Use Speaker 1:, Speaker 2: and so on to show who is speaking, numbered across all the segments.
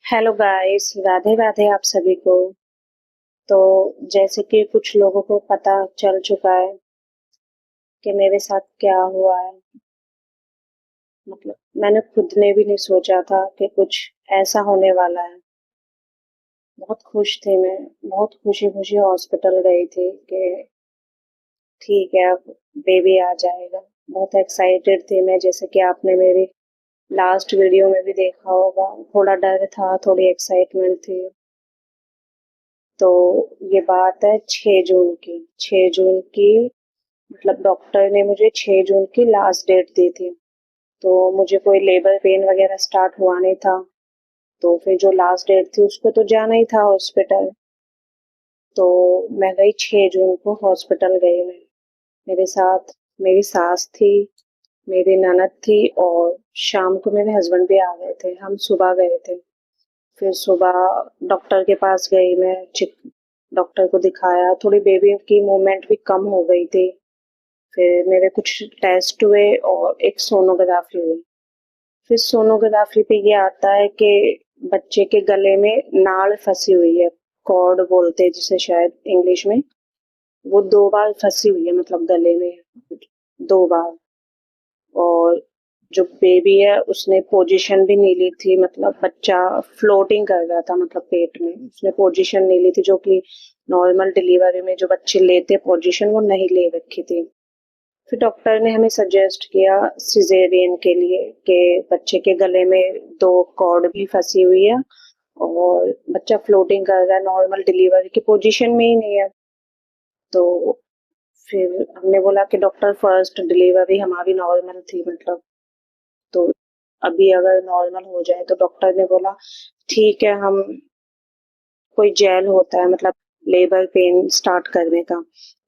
Speaker 1: Hello guys, Radhe Radhe आप सभी को। तो जैसे कि कुछ लोगों को पता चल चुका है कि मेरे साथ क्या हुआ है। मतलब मैंने खुद ने भी नहीं सोचा था कि कुछ ऐसा होने वाला है। बहुत खुश थी मैं, बहुत खुशी खुशी हॉस्पिटल गई थी कि ठीक है अब बेबी आ जाएगा। बहुत एक्साइटेड थी मैं, जैसे कि आपने मेरी लास्ट वीडियो में भी देखा होगा। थोड़ा डर था, थोड़ी एक्साइटमेंट थी। तो ये बात है 6 जून की। 6 जून की मतलब डॉक्टर ने मुझे 6 जून की लास्ट डेट दी थी। तो मुझे कोई लेबर पेन वगैरह स्टार्ट हुआ नहीं था। तो फिर जो लास्ट डेट थी उसको तो जाना ही था हॉस्पिटल। तो मैं गई 6 जून को हॉस्पिटल गई मैं। मेरे साथ मेरी सास थी, मेरी ननद थी और शाम को मेरे हस्बैंड भी आ गए थे। हम सुबह गए थे। फिर सुबह डॉक्टर के पास गई मैं। डॉक्टर को दिखाया। थोड़ी बेबी की मूवमेंट भी कम हो गई थी। फिर मेरे कुछ टेस्ट हुए और एक सोनोग्राफी हुई। फिर सोनोग्राफी पे ये आता है कि बच्चे के गले में नाड़ फंसी हुई है। कॉर्ड बोलते हैं जिसे शायद इंग्लिश में। वो 2 बार फंसी हुई है, मतलब गले में 2 बार। और जो बेबी है उसने पोजीशन भी नहीं ली थी, मतलब बच्चा फ्लोटिंग कर रहा था, मतलब पेट में उसने पोजीशन नहीं ली थी, जो कि नॉर्मल डिलीवरी में जो बच्चे लेते पोजीशन वो नहीं ले रखी थी। फिर डॉक्टर ने हमें सजेस्ट किया सिजेरियन के लिए कि बच्चे के गले में 2 कॉर्ड भी फंसी हुई है और बच्चा फ्लोटिंग कर रहा है, नॉर्मल डिलीवरी की पोजीशन में ही नहीं है। तो फिर हमने बोला कि डॉक्टर फर्स्ट डिलीवरी हमारी नॉर्मल थी, मतलब तो अभी अगर नॉर्मल हो जाए तो डॉक्टर ने बोला ठीक है, हम कोई जेल होता है मतलब लेबर पेन स्टार्ट करने का,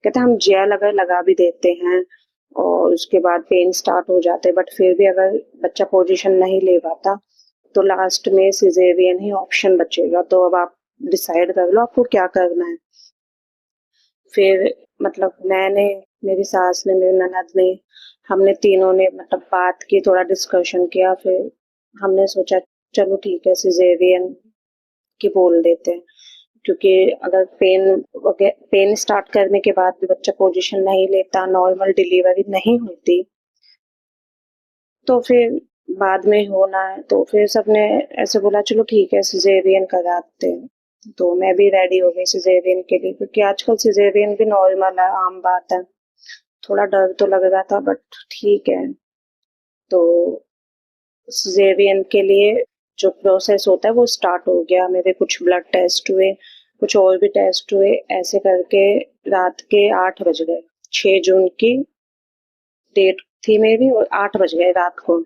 Speaker 1: कहते हैं हम जेल अगर लगा भी देते हैं और उसके बाद पेन स्टार्ट हो जाते हैं, बट फिर भी अगर बच्चा पोजीशन नहीं ले पाता तो लास्ट में सिजेरियन ही ऑप्शन बचेगा। तो अब आप डिसाइड कर लो आपको क्या करना है। फिर मतलब मैंने, मेरी सास ने, मेरी ननद ने, हमने तीनों ने मतलब बात की, थोड़ा डिस्कशन किया। फिर हमने सोचा चलो ठीक है सिजेरियन की बोल देते हैं, क्योंकि अगर पेन स्टार्ट करने के बाद भी बच्चा पोजीशन नहीं लेता, नॉर्मल डिलीवरी नहीं होती, तो फिर बाद में होना है। तो फिर सबने ऐसे बोला चलो ठीक है सिजेरियन कराते हैं। तो मैं भी रेडी हो गई सिजेरियन के लिए, क्योंकि आजकल सिजेरियन भी नॉर्मल है, आम बात है। थोड़ा डर तो लग रहा था बट ठीक है। तो सिजेरियन के लिए जो प्रोसेस होता है वो स्टार्ट हो गया। मेरे कुछ ब्लड टेस्ट हुए, कुछ और भी टेस्ट हुए। ऐसे करके रात के 8 बज गए। 6 जून की डेट थी मेरी और 8 बज गए रात को।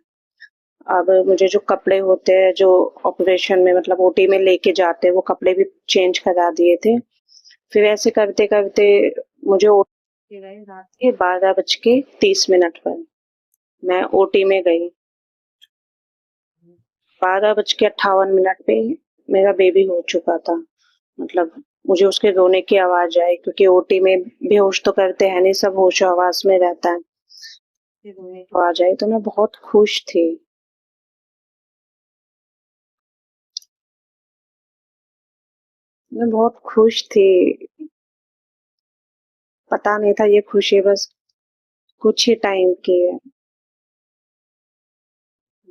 Speaker 1: अब मुझे जो कपड़े होते हैं जो ऑपरेशन में मतलब ओटी में लेके जाते हैं वो कपड़े भी चेंज करा दिए थे। फिर ऐसे करते करते मुझे ओटी गए रात के 12:30 पर। मैं ओटी में गई 12:58 पे। मेरा बेबी हो चुका था। मतलब मुझे उसके रोने की आवाज आई, क्योंकि ओटी में बेहोश तो करते हैं नहीं, सब होशो आवाज में रहता है। फिर रोने की आवाज आई तो मैं बहुत खुश थी। मैं बहुत खुश थी। पता नहीं था ये खुशी बस कुछ ही टाइम की है।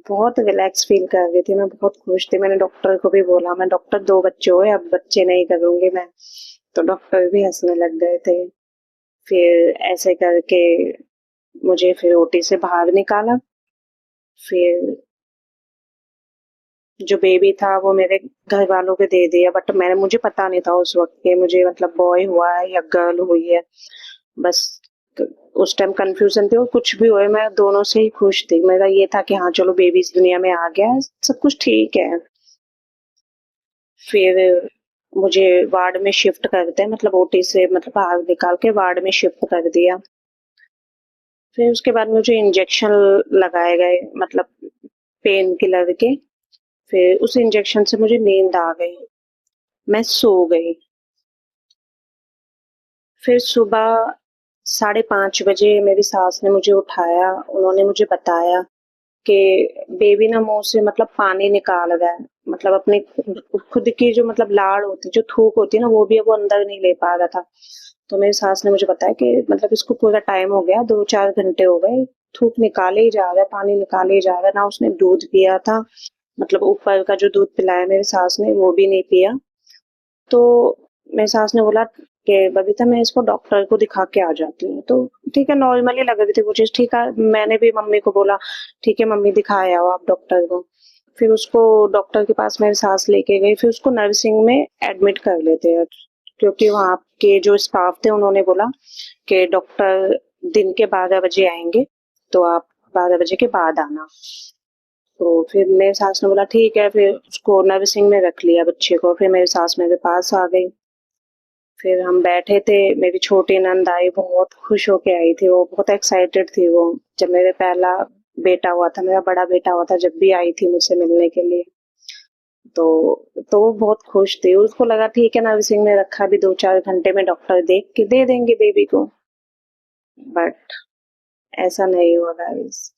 Speaker 1: बहुत रिलैक्स फील कर रही थी मैं, बहुत खुश थी। मैंने डॉक्टर को भी बोला, मैं डॉक्टर 2 बच्चे हुए अब बच्चे नहीं करूंगी मैं। तो डॉक्टर भी हंसने लग गए थे। फिर ऐसे करके मुझे फिर ओटी से बाहर निकाला। फिर जो बेबी था वो मेरे घर वालों को दे दिया, बट मैंने, मुझे पता नहीं था उस वक्त के मुझे मतलब बॉय हुआ है या गर्ल हुई है। बस उस टाइम कंफ्यूजन थी, और कुछ भी हुए मैं दोनों से ही खुश थी। मेरा ये था कि हाँ चलो बेबी इस दुनिया में आ गया है, सब कुछ ठीक है। फिर मुझे वार्ड में शिफ्ट करते हैं, मतलब ओटी से मतलब बाहर निकाल के वार्ड में शिफ्ट कर दिया। फिर उसके बाद मुझे इंजेक्शन लगाए गए, मतलब पेन किलर के। फिर उस इंजेक्शन से मुझे नींद आ गई, मैं सो गई। फिर सुबह 5:30 बजे मेरी सास ने मुझे उठाया। उन्होंने मुझे बताया कि बेबी ना मुंह से मतलब पानी निकाल रहा है, मतलब अपने खुद की जो मतलब लाड़ होती है, जो थूक होती है ना, वो भी अब वो अंदर नहीं ले पा रहा था। तो मेरी सास ने मुझे बताया कि मतलब इसको पूरा टाइम हो गया, 2-4 घंटे हो गए, थूक निकाले ही जा रहा है, पानी निकाले ही जा रहा है, ना उसने दूध पिया था, मतलब ऊपर का जो दूध पिलाया मेरी सास ने वो भी नहीं पिया। तो मेरी सास ने बोला कि बबीता मैं इसको डॉक्टर को दिखा के आ जाती हूँ। तो ठीक है, नॉर्मली लग रही थी वो चीज़, ठीक है। मैंने भी मम्मी को बोला ठीक है मम्मी दिखाए आओ आप डॉक्टर को। फिर उसको डॉक्टर के पास मेरी सास लेके गई, फिर उसको नर्सिंग में एडमिट कर लेते हैं, क्योंकि वहाँ के जो स्टाफ थे उन्होंने बोला कि डॉक्टर दिन के 12 बजे आएंगे, तो आप 12 बजे के बाद आना। तो फिर मेरी सास ने बोला ठीक है, फिर उसको नर्सिंग में रख लिया बच्चे को। फिर मेरी सास मेरे पास आ गई, फिर हम बैठे थे, मेरी छोटी नंद आई, बहुत खुश होके आई थी, वो बहुत एक्साइटेड थी वो। जब मेरे पहला बेटा हुआ था, मेरा बड़ा बेटा हुआ था, जब भी आई थी मुझसे मिलने के लिए, तो वो बहुत खुश थी। उसको लगा ठीक है नर्सिंग में रखा, भी 2-4 घंटे में डॉक्टर देख के दे देंगे बेबी को, बट ऐसा नहीं हुआ गाइस।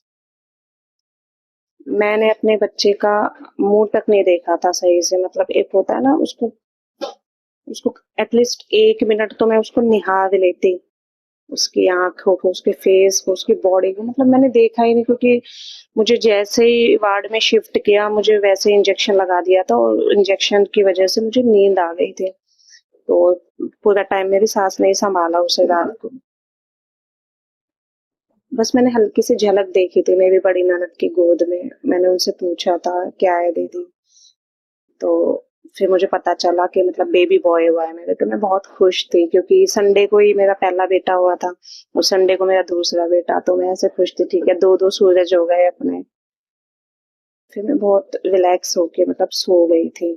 Speaker 1: मैंने अपने बच्चे का मुंह तक नहीं देखा था सही से, मतलब एक होता है ना, उसको उसको एटलीस्ट 1 मिनट तो मैं उसको निहार लेती, उसकी आंखों को, उसके फेस को, उसकी बॉडी को, मतलब मैंने देखा ही नहीं, क्योंकि मुझे जैसे ही वार्ड में शिफ्ट किया मुझे वैसे ही इंजेक्शन लगा दिया था, और इंजेक्शन की वजह से मुझे नींद आ गई थी। तो पूरा टाइम मेरी सास ने ही संभाला उसे रात को। बस मैंने हल्की सी झलक देखी थी मेरी बड़ी ननद की गोद में, मैंने उनसे पूछा था क्या है दीदी, तो फिर मुझे पता चला कि मतलब बेबी बॉय हुआ है मेरे। तो मैं बहुत खुश थी, क्योंकि संडे को ही मेरा पहला बेटा हुआ था और संडे को मेरा दूसरा बेटा, तो मैं ऐसे खुश थी, ठीक है दो दो सूरज हो गए अपने। फिर मैं बहुत रिलैक्स होके मतलब सो गई थी।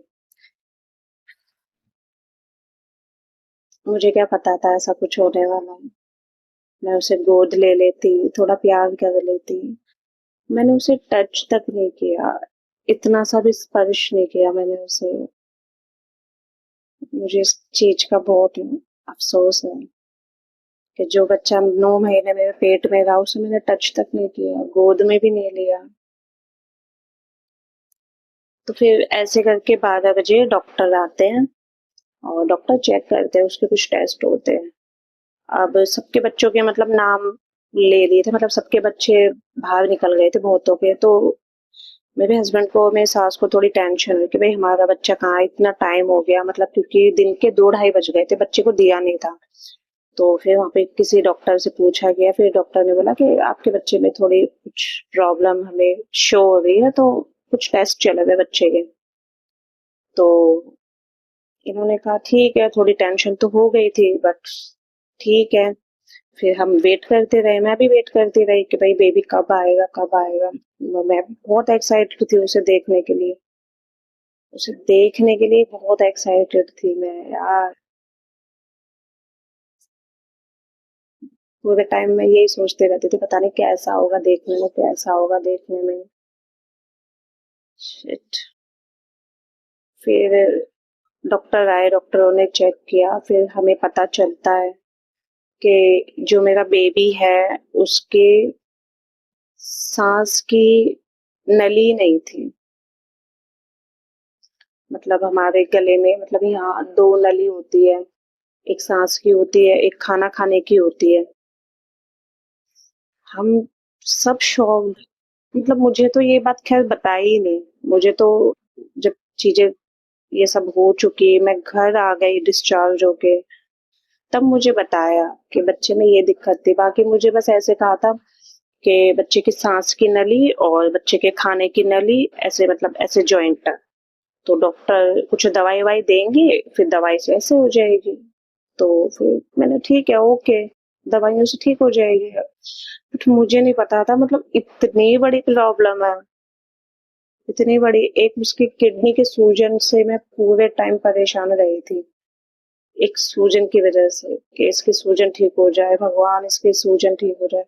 Speaker 1: मुझे क्या पता था ऐसा कुछ होने वाला है। मैं उसे गोद ले लेती, थोड़ा प्यार कर लेती, मैंने उसे टच तक नहीं किया, इतना सा भी स्पर्श नहीं किया मैंने उसे। मुझे इस चीज का बहुत अफसोस है कि जो बच्चा 9 महीने मेरे पेट में रहा उसे मैंने टच तक नहीं किया, गोद में भी नहीं लिया। तो फिर ऐसे करके 12 बजे डॉक्टर आते हैं और डॉक्टर चेक करते हैं, उसके कुछ टेस्ट होते हैं। अब सबके बच्चों के मतलब नाम ले लिए थे, मतलब सबके बच्चे बाहर निकल गए थे बहुतों के। तो मेरे हस्बैंड को, मेरी सास को थोड़ी टेंशन हुई कि भाई हमारा बच्चा कहाँ है, इतना टाइम हो गया, मतलब क्योंकि दिन के 2-2:30 बज गए थे, बच्चे को दिया नहीं था। तो फिर वहाँ पे किसी डॉक्टर से पूछा गया, फिर डॉक्टर ने बोला कि आपके बच्चे में थोड़ी कुछ प्रॉब्लम हमें शो हो रही है, तो कुछ टेस्ट चले हुए बच्चे के। तो इन्होंने कहा ठीक है, थोड़ी टेंशन तो हो गई थी बट ठीक है। फिर हम वेट करते रहे, मैं भी वेट करती रही कि भाई बेबी कब आएगा कब आएगा। मैं बहुत एक्साइटेड थी उसे देखने के लिए बहुत एक्साइटेड थी मैं यार। पूरे टाइम में यही सोचते रहती थी, पता नहीं कैसा होगा देखने में, कैसा होगा देखने में। शिट। फिर डॉक्टर आए, डॉक्टरों ने चेक किया, फिर हमें पता चलता है कि जो मेरा बेबी है उसके सांस की नली नहीं थी। मतलब हमारे गले में, मतलब यहाँ 2 नली होती है, एक सांस की होती है, एक खाना खाने की होती है। हम सब शॉक्ड, मतलब मुझे तो ये बात खैर बताई ही नहीं। मुझे तो जब चीजें ये सब हो चुकी, मैं घर आ गई डिस्चार्ज होके, तब मुझे बताया कि बच्चे में ये दिक्कत थी। बाकी मुझे बस ऐसे कहा था कि बच्चे की सांस की नली और बच्चे के खाने की नली ऐसे, मतलब ऐसे जॉइंट है, तो डॉक्टर कुछ दवाई ववाई देंगे, फिर दवाई से ऐसे हो जाएगी। तो फिर मैंने ठीक है ओके, दवाइयों से ठीक हो जाएगी। बट मुझे नहीं पता था मतलब इतनी बड़ी प्रॉब्लम है, इतनी बड़ी। एक उसकी किडनी के सूजन से मैं पूरे टाइम परेशान रही थी, एक सूजन की वजह से, कि इसकी सूजन ठीक हो जाए, भगवान इसकी सूजन ठीक हो जाए।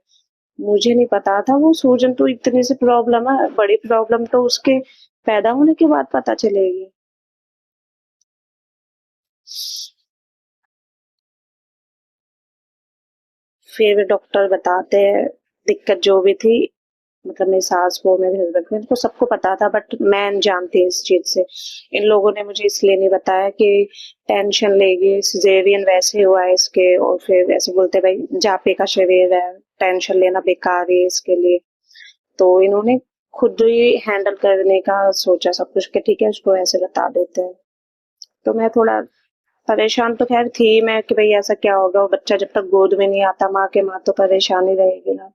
Speaker 1: मुझे नहीं पता था वो सूजन तो इतनी सी प्रॉब्लम है, बड़ी प्रॉब्लम तो उसके पैदा होने के बाद पता चलेगी। फिर डॉक्टर बताते हैं दिक्कत जो भी थी, मतलब मेरी सास को, मेरे हस्बैंड को, इनको सबको पता था, बट मैं अनजान थी इस चीज़ से। इन लोगों ने मुझे इसलिए नहीं बताया कि टेंशन लेगी, सिज़ेरियन वैसे हुआ है इसके, और फिर ऐसे बोलते भाई जापे का शरीर है, टेंशन लेना बेकार है इसके लिए। तो इन्होंने खुद ही हैंडल करने का सोचा सब कुछ कि ठीक है उसको ऐसे बता देते हैं। तो मैं थोड़ा परेशान तो खैर थी मैं कि भाई ऐसा क्या होगा, वो बच्चा जब तक गोद में नहीं आता माँ के, माँ तो परेशान ही रहेगी ना।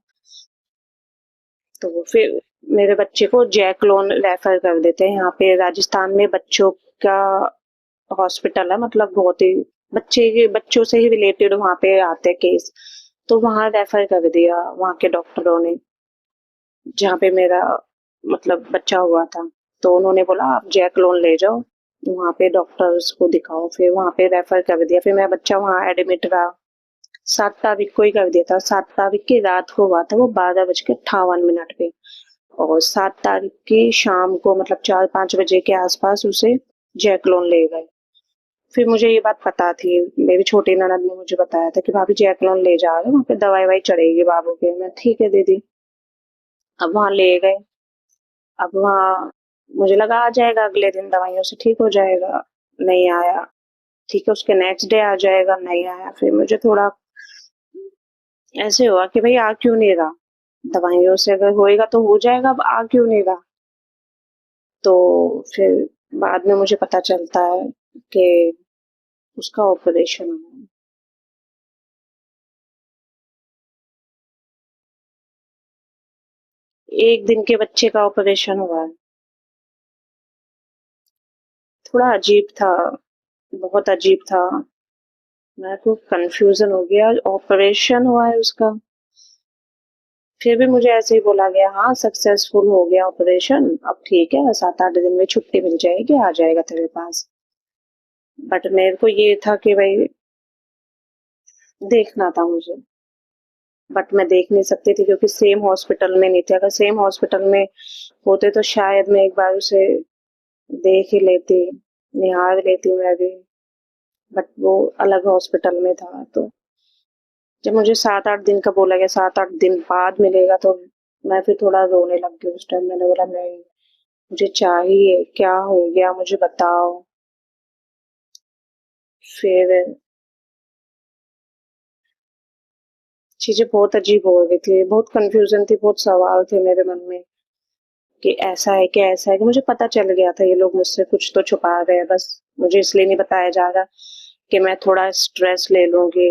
Speaker 1: तो फिर मेरे बच्चे को जैक्लोन रेफर कर देते हैं। यहाँ पे राजस्थान में बच्चों का हॉस्पिटल है, मतलब बहुत ही बच्चों से ही रिलेटेड वहाँ पे आते हैं केस। तो वहाँ रेफर कर दिया वहाँ के डॉक्टरों ने, जहाँ पे मेरा मतलब बच्चा हुआ था। तो उन्होंने बोला आप जैक्लोन ले जाओ, वहाँ पे डॉक्टर्स को दिखाओ। फिर वहाँ पे रेफर कर दिया। फिर मेरा बच्चा वहाँ एडमिट रहा। 7 तारीख को ही कर दिया था। 7 तारीख की रात को हुआ था वो 12:58 पे, और 7 तारीख की शाम को मतलब 4-5 बजे के आसपास उसे जैक्लोन ले गए। फिर मुझे ये बात पता थी, मेरी छोटी ननद ने मुझे बताया था कि भाभी जैक्लोन ले जा रहे हो, वहाँ पे दवाई-ववाई चढ़ेगी बाबू के। मैं ठीक है दीदी। अब वहाँ ले गए। अब वहाँ मुझे लगा आ जाएगा अगले दिन, दवाइयों से ठीक हो जाएगा, नहीं आया। ठीक है उसके नेक्स्ट डे आ जाएगा, नहीं आया। फिर मुझे थोड़ा ऐसे हुआ कि भाई आ क्यों नहीं रहा, दवाइयों से अगर होएगा तो हो जाएगा, अब आ क्यों नहीं रहा। तो फिर बाद में मुझे पता चलता है कि उसका ऑपरेशन हुआ है। 1 दिन के बच्चे का ऑपरेशन हुआ है। थोड़ा अजीब था, बहुत अजीब था। मेरे को कन्फ्यूज़न हो गया, ऑपरेशन हुआ है उसका। फिर भी मुझे ऐसे ही बोला गया हाँ सक्सेसफुल हो गया ऑपरेशन, अब ठीक है 7-8 दिन में छुट्टी मिल जाएगी, आ जाएगा तेरे पास। बट मेरे को ये था कि भाई देखना था मुझे, बट मैं देख नहीं सकती थी क्योंकि सेम हॉस्पिटल में नहीं थे। अगर सेम हॉस्पिटल में होते तो शायद मैं एक बार उसे देख ही लेती, निहार लेती मैं भी, बट वो अलग हॉस्पिटल में था। तो जब मुझे 7-8 दिन का बोला गया 7-8 दिन बाद मिलेगा, तो मैं फिर थोड़ा रोने लग गई उस टाइम। मैंने बोला नहीं, मुझे चाहिए, क्या हो गया मुझे बताओ। फिर चीजें बहुत अजीब हो गई थी, बहुत कंफ्यूजन थी, बहुत सवाल थे मेरे मन में कि ऐसा है कि ऐसा है, कि मुझे पता चल गया था ये लोग मुझसे कुछ तो छुपा रहे हैं, बस मुझे इसलिए नहीं बताया जा रहा कि मैं थोड़ा स्ट्रेस ले लूंगी,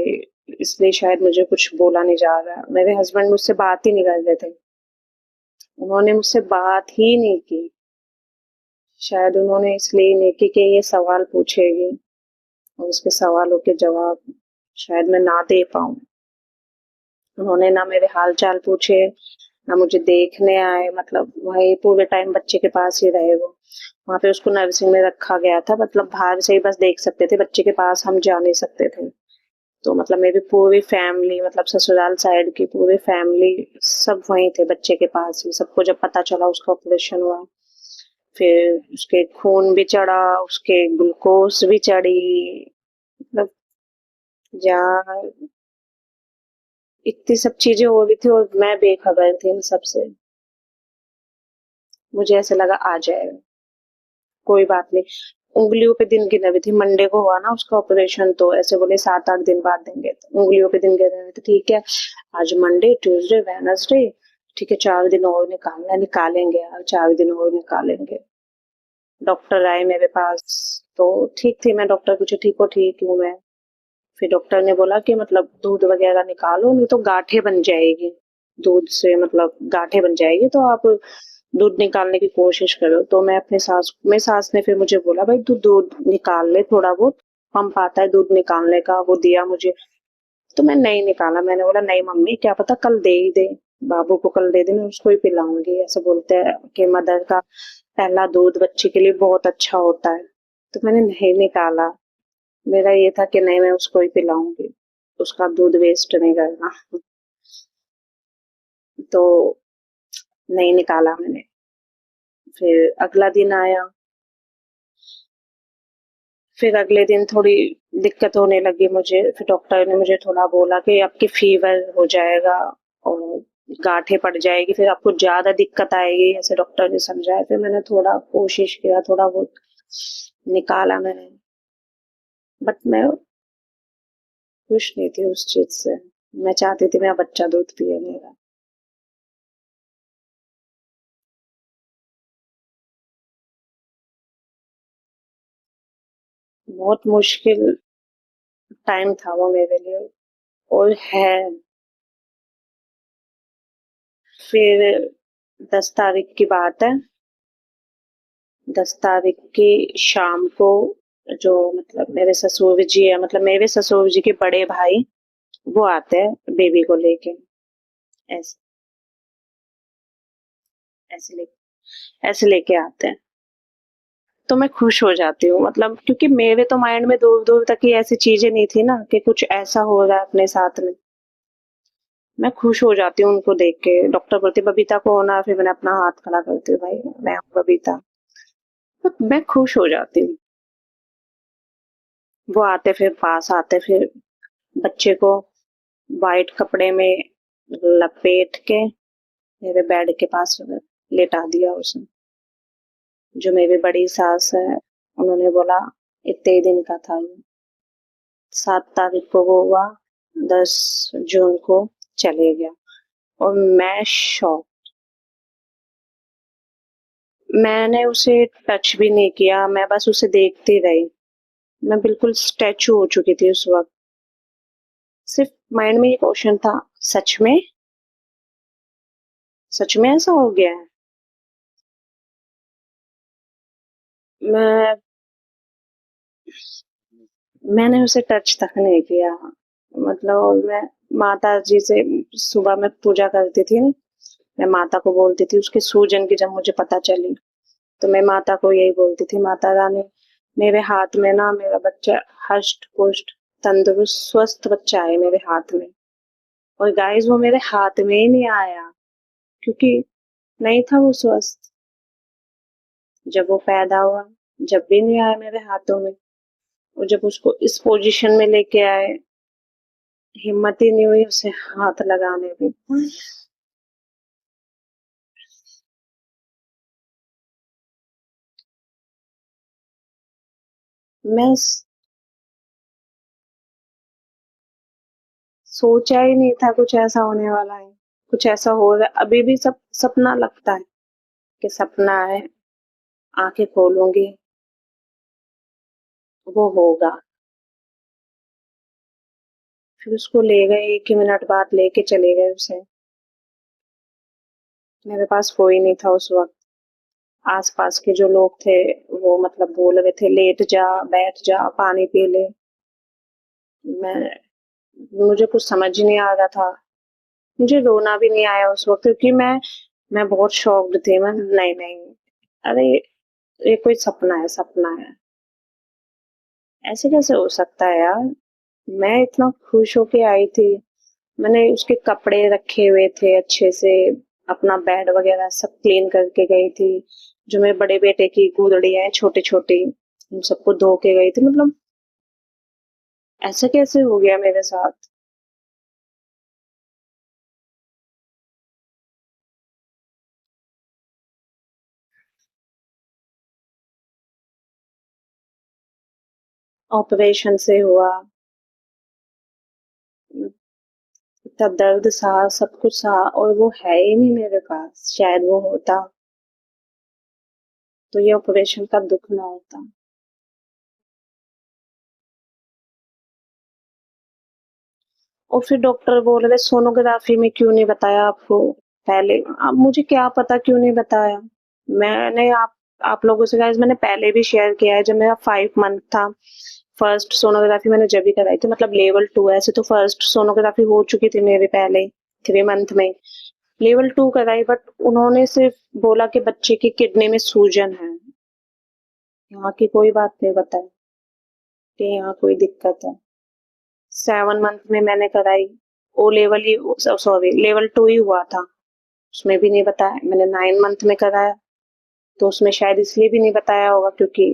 Speaker 1: इसलिए शायद मुझे कुछ बोला नहीं जा रहा। मेरे हस्बैंड मुझसे बात ही नहीं कर रहे थे, उन्होंने मुझसे बात ही नहीं की। शायद उन्होंने इसलिए नहीं की कि ये सवाल पूछेगी और उसके सवालों के जवाब शायद मैं ना दे पाऊं। उन्होंने ना मेरे हाल चाल पूछे, ना मुझे देखने आए, मतलब वही पूरे टाइम बच्चे के पास ही रहे वो। वहां पे उसको नर्सिंग में रखा गया था, मतलब बाहर से ही बस देख सकते थे, बच्चे के पास हम जा नहीं सकते थे। तो मतलब मेरी पूरी फैमिली, मतलब ससुराल साइड की पूरी फैमिली सब वहीं थे बच्चे के पास ही। सबको जब पता चला उसका ऑपरेशन हुआ, फिर उसके खून भी चढ़ा, उसके ग्लूकोज भी चढ़ी, मतलब यार इतनी सब चीजें हो रही थी और मैं बेखबर थी इन सबसे। मुझे ऐसे लगा आ जाएगा, कोई बात नहीं। उंगलियों पे दिन गिने हुए थे, मंडे को हुआ ना उसका ऑपरेशन, तो ऐसे बोले 7-8 दिन बाद देंगे, तो उंगलियों पे दिन गिने हुए थे। ठीक है आज मंडे, ट्यूसडे, वेडनेसडे, ठीक है 4 दिन और निकालना, निकालेंगे यार, 4 दिन और निकालेंगे। डॉक्टर आए मेरे पास, तो ठीक थी मैं, डॉक्टर पूछे ठीक हो, ठीक हूँ मैं। फिर डॉक्टर ने बोला कि मतलब दूध वगैरह निकालो, नहीं तो गांठें बन जाएगी, दूध से मतलब गांठें बन जाएगी, तो आप दूध निकालने की कोशिश करो। तो मैं अपने सास, मेरी सास ने फिर मुझे बोला भाई तू दूध निकाल ले, थोड़ा बहुत पंप आता है दूध निकालने का, वो दिया मुझे। तो मैं नहीं निकाला, मैंने बोला नहीं मम्मी क्या पता कल दे ही दे, बाबू को कल दे दे, मैं उसको ही पिलाऊंगी। ऐसे बोलते हैं कि मदर का पहला दूध बच्चे के लिए बहुत अच्छा होता है। तो मैंने नहीं निकाला, मेरा ये था कि नहीं मैं उसको ही पिलाऊंगी, उसका दूध वेस्ट नहीं करना। तो नहीं निकाला मैंने। फिर अगला दिन आया, फिर अगले दिन थोड़ी दिक्कत होने लगी मुझे। फिर डॉक्टर ने मुझे थोड़ा बोला कि आपकी फीवर हो जाएगा और गांठें पड़ जाएगी, फिर आपको ज्यादा दिक्कत आएगी, ऐसे डॉक्टर ने समझाया। फिर मैंने थोड़ा कोशिश किया, थोड़ा बहुत निकाला मैंने, बट मैं खुश नहीं थी उस चीज से। मैं चाहती थी मेरा बच्चा दूध पिए मेरा। बहुत मुश्किल टाइम था वो मेरे लिए, और है। फिर 10 तारीख की बात है। 10 तारीख की शाम को, जो मतलब मेरे ससुर जी है, मतलब मेरे ससुर जी के बड़े भाई, वो आते हैं बेबी को लेके। ऐसे ऐसे ले ऐसे लेके आते हैं। तो मैं खुश हो जाती हूँ, मतलब क्योंकि मेरे तो माइंड में दूर दूर तक ही ऐसी चीजें नहीं थी ना कि कुछ ऐसा हो रहा है अपने साथ में। मैं खुश हो जाती हूँ उनको देख के। डॉक्टर बोलती बबीता को होना, फिर मैंने अपना हाथ खड़ा करती हूँ, भाई मैं हूँ बबीता। तो मैं खुश हो जाती हूँ। वो आते, फिर पास आते, फिर बच्चे को वाइट कपड़े में लपेट के मेरे बेड के पास लेटा दिया उसने। जो मेरी बड़ी सास है, उन्होंने बोला इतने ही दिन का था ये। 7 तारीख को वो हुआ, 10 जून को चले गया। और मैं शॉक। मैंने उसे टच भी नहीं किया, मैं बस उसे देखती रही। मैं बिल्कुल स्टैचू हो चुकी थी उस वक्त। सिर्फ माइंड में ये क्वेश्चन था, सच में, सच में ऐसा हो गया है। मैं मैंने उसे टच तक नहीं किया। मतलब मैं माता जी से सुबह में पूजा करती थी ना, मैं माता को बोलती थी उसके सूजन की, जब मुझे पता चली तो मैं माता को यही बोलती थी, माता रानी मेरे हाथ में ना मेरा बच्चा हष्ट पुष्ट तंदुरुस्त स्वस्थ बच्चा है मेरे हाथ में। और गाइस वो मेरे हाथ में ही नहीं आया, क्योंकि नहीं था वो स्वस्थ। जब वो पैदा हुआ, जब भी नहीं आया मेरे हाथों में। और जब उसको इस पोजीशन में लेके आए, हिम्मत ही नहीं हुई उसे हाथ लगाने की। मैं सोचा ही नहीं था कुछ ऐसा होने वाला है, कुछ ऐसा हो रहा है। अभी भी सब सपना लगता है कि सपना है, आंखें खोलूंगी वो होगा। फिर उसको ले गए, 1 ही मिनट बाद लेके चले गए उसे। मेरे पास कोई नहीं था उस वक्त। आसपास के जो लोग थे, वो मतलब बोल रहे थे लेट जा, बैठ जा, पानी पी ले। मैं मुझे कुछ समझ ही नहीं आ रहा था। मुझे रोना भी नहीं आया उस वक्त, क्योंकि मैं बहुत शॉक्ड थी। मैं नहीं नहीं, अरे ये कोई सपना है, सपना है। ऐसे कैसे हो सकता है यार। मैं इतना खुश होके आई थी। मैंने उसके कपड़े रखे हुए थे अच्छे से, अपना बेड वगैरह सब क्लीन करके गई थी। जो मेरे बड़े बेटे की गुदड़ियां हैं छोटी छोटी, उन सबको धो के गई थी। मतलब ऐसा कैसे हो गया मेरे साथ। ऑपरेशन से हुआ, इतना दर्द सहा, सब कुछ सहा, और वो है ही नहीं मेरे पास। शायद वो होता तो ये ऑपरेशन का दुख ना होता। और फिर डॉक्टर बोल रहे सोनोग्राफी में क्यों नहीं बताया आपको पहले। अब मुझे क्या पता क्यों नहीं बताया। मैंने आप लोगों से गाइस मैंने पहले भी शेयर किया है, जब मेरा 5 मंथ था, फर्स्ट सोनोग्राफी मैंने जब भी कराई थी, मतलब लेवल 2 है। ऐसे तो फर्स्ट सोनोग्राफी हो चुकी थी मेरे पहले 3 मंथ में। लेवल 2 कराई, बट उन्होंने सिर्फ बोला कि बच्चे की किडनी में सूजन है। यहाँ की कोई बात नहीं बताई कि यहाँ कोई दिक्कत है। 7 मंथ में मैंने कराई, ओ लेवल ही, सॉरी लेवल 2 ही हुआ था। उसमें भी नहीं बताया। मैंने 9 मंथ में कराया, तो उसमें शायद इसलिए भी नहीं बताया होगा क्योंकि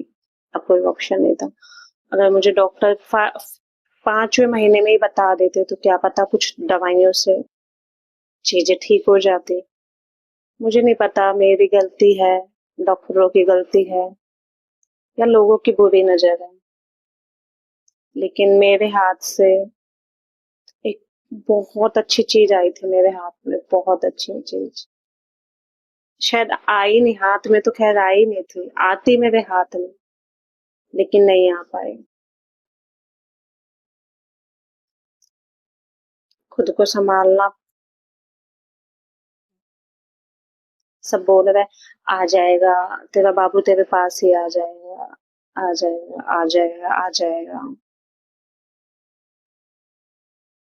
Speaker 1: अब कोई ऑप्शन नहीं था। अगर मुझे डॉक्टर 5वें महीने में ही बता देते तो क्या पता कुछ दवाइयों से चीजें ठीक हो जाती। मुझे नहीं पता मेरी गलती है, डॉक्टरों की गलती है या लोगों की बुरी नजर है, लेकिन मेरे हाथ से एक बहुत अच्छी चीज आई थी मेरे हाथ में, बहुत अच्छी चीज। शायद आई नहीं, हाथ में तो खैर आई नहीं थी, आती मेरे हाथ में, लेकिन नहीं आ पाई। खुद को संभालना। सब बोल रहे आ जाएगा, तेरा बाबू तेरे पास ही आ जाएगा, आ जाएगा, आ जाएगा, आ जाएगा।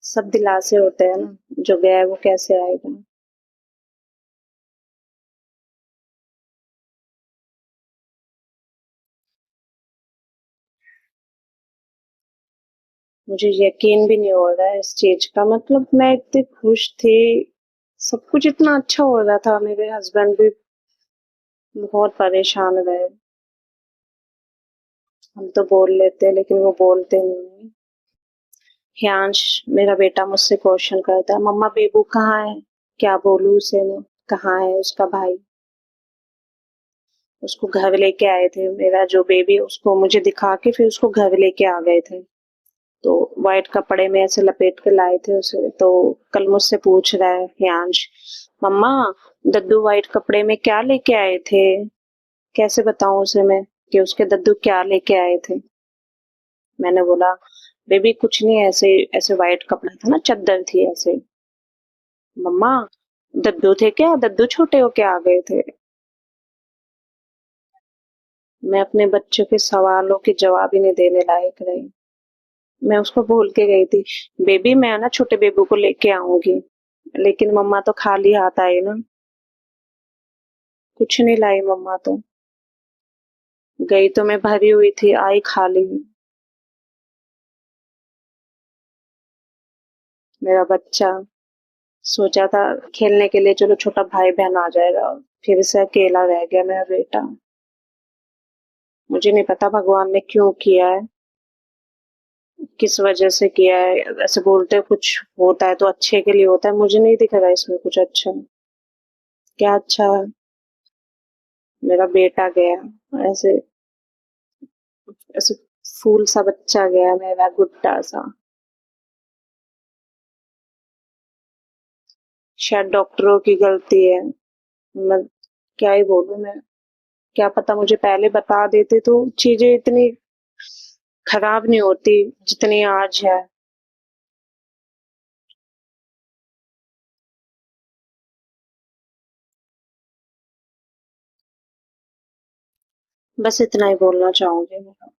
Speaker 1: सब दिलासे होते हैं ना, जो गया है वो कैसे आएगा। मुझे यकीन भी नहीं हो रहा है इस चीज का, मतलब मैं इतनी खुश थी, सब कुछ इतना अच्छा हो रहा था, मेरे हस्बैंड भी बहुत परेशान रहे। हम तो बोल लेते हैं लेकिन वो बोलते नहीं। ह्यांश, मेरा बेटा मुझसे क्वेश्चन करता है, मम्मा बेबू कहाँ है, क्या बोलूं उसे मैं, कहाँ है उसका भाई। उसको घर लेके आए थे, मेरा जो बेबी उसको मुझे दिखा के फिर उसको घर लेके आ गए थे। तो व्हाइट कपड़े में ऐसे लपेट के लाए थे उसे, तो कल मुझसे पूछ रहा है ह्यांश, मम्मा दद्दू व्हाइट कपड़े में क्या लेके आए थे। कैसे बताऊं उसे मैं कि उसके दद्दू क्या लेके आए थे। मैंने बोला बेबी कुछ नहीं, ऐसे ऐसे व्हाइट कपड़ा था ना, चद्दर थी ऐसे। मम्मा दद्दू थे क्या, दद्दू छोटे होके आ गए थे। मैं अपने बच्चों के सवालों के जवाब ही नहीं देने लायक रही। मैं उसको बोल के गई थी, बेबी मैं ना छोटे बेबू को लेके आऊंगी, लेकिन मम्मा तो खाली हाथ आई ना, कुछ नहीं लाई मम्मा तो। गई तो मैं भरी हुई थी, आई खाली। मेरा बच्चा, सोचा था खेलने के लिए चलो छोटा भाई बहन आ जाएगा, फिर से अकेला रह गया मेरा बेटा। मुझे नहीं पता भगवान ने क्यों किया है, किस वजह से किया है। ऐसे बोलते हैं कुछ होता है तो अच्छे के लिए होता है, मुझे नहीं दिख रहा इसमें कुछ अच्छा। क्या अच्छा है, मेरा बेटा गया ऐसे, ऐसे फूल सा बच्चा गया मेरा, गुड्डा सा। शायद डॉक्टरों की गलती है, मैं क्या ही बोलूं मैं। क्या पता मुझे पहले बता देते तो चीजें इतनी खराब नहीं होती जितनी आज है। बस इतना ही बोलना चाहूंगी मैं।